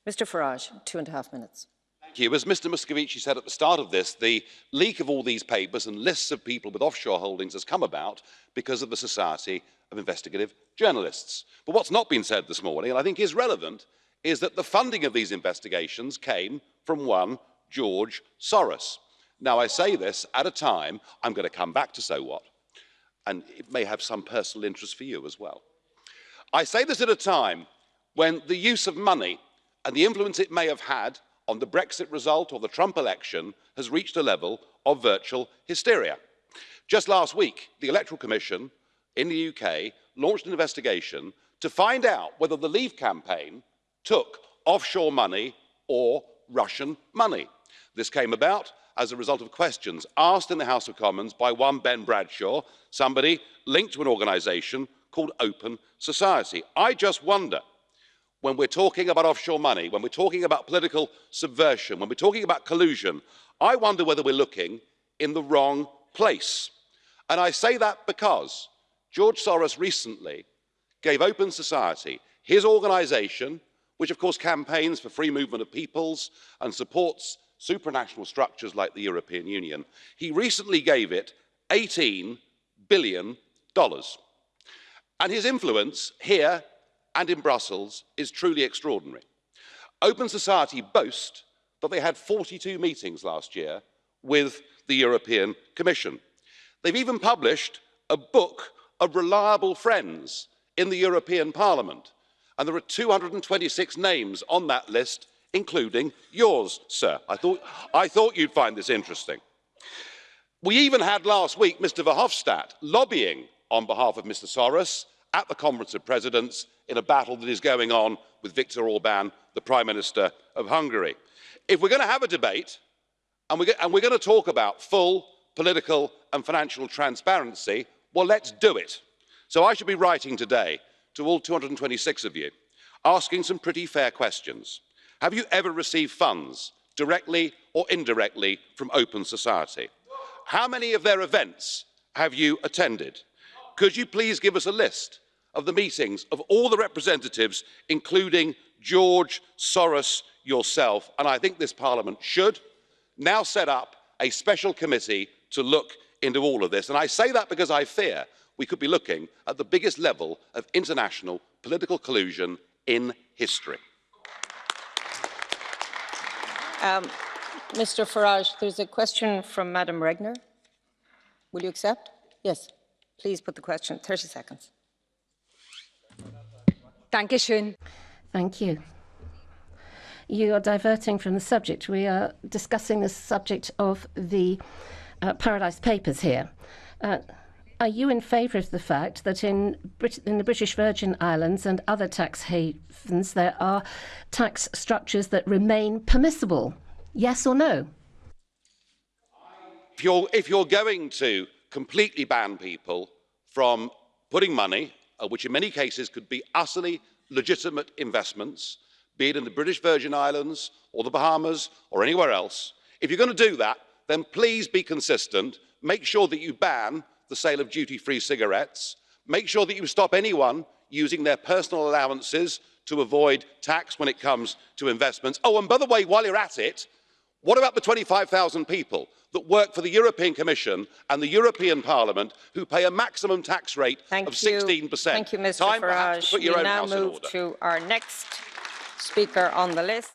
Mr Farage, 2.5 minutes. Thank you. As Mr Moscovici said at the start of this, the leak of all these papers and lists of people with offshore holdings has come about because of the Society of Investigative Journalists. But what's not been said this morning, and I think is relevant, is that the funding of these investigations came from one George Soros. Now, I say this at a time, I'm going to come back to so what, and it may have some personal interest for you as well. I say this at a time when the use of money and the influence it may have had on the Brexit result or the Trump election has reached a level of virtual hysteria. Just last week, the Electoral Commission in the UK launched an investigation to find out whether the Leave campaign took offshore money or Russian money. This came about as a result of questions asked in the House of Commons by one Ben Bradshaw, somebody linked to an organisation called Open Society. I just wonder, when we're talking about offshore money, when we're talking about political subversion, when we're talking about collusion, I wonder whether we're looking in the wrong place. And I say that because George Soros recently gave Open Society, his organisation, which of course campaigns for free movement of peoples and supports supranational structures like the European Union, he recently gave it $18 billion. And his influence here and in Brussels is truly extraordinary. Open Society boast that they had 42 meetings last year with the European Commission. They've even published a book of reliable friends in the European Parliament, and there are 226 names on that list, including yours, sir. I thought you'd find this interesting. We even had last week Mr Verhofstadt lobbying on behalf of Mr Soros at the Conference of Presidents in a battle that is going on with Viktor Orban, the Prime Minister of Hungary. If we're going to have a debate and we're going to talk about full political and financial transparency, well, let's do it. So I should be writing today to all 226 of you, asking some pretty fair questions. Have you ever received funds, directly or indirectly, from Open Society? How many of their events have you attended? Could you please give us a list of the meetings of all the representatives, including George Soros yourself? And I think this Parliament should now set up a special committee to look into all of this. And I say that because I fear we could be looking at the biggest level of international political collusion in history. Mr Farage, there's a question from Madam Regner. Will you accept? Yes. Please put the question. 30 seconds. Dankeschön. Thank you. You are diverting from the subject. We are discussing the subject of the Paradise Papers here. Are you in favour of the fact that in the British Virgin Islands and other tax havens there are tax structures that remain permissible? Yes or no? If you're going to completely ban people from putting money, which in many cases could be utterly legitimate investments, be it in the British Virgin Islands or the Bahamas or anywhere else, if you're going to do that, then please be consistent. Make sure that you ban the sale of duty-free cigarettes. Make sure that you stop anyone using their personal allowances to avoid tax when it comes to investments. Oh, and by the way, while you're at it, what about the 25,000 people that work for the European Commission and the European Parliament who pay a maximum tax rate of 16%? Thank you, Mr Time Farage. to put your own house in order. We now move to our next speaker on the list.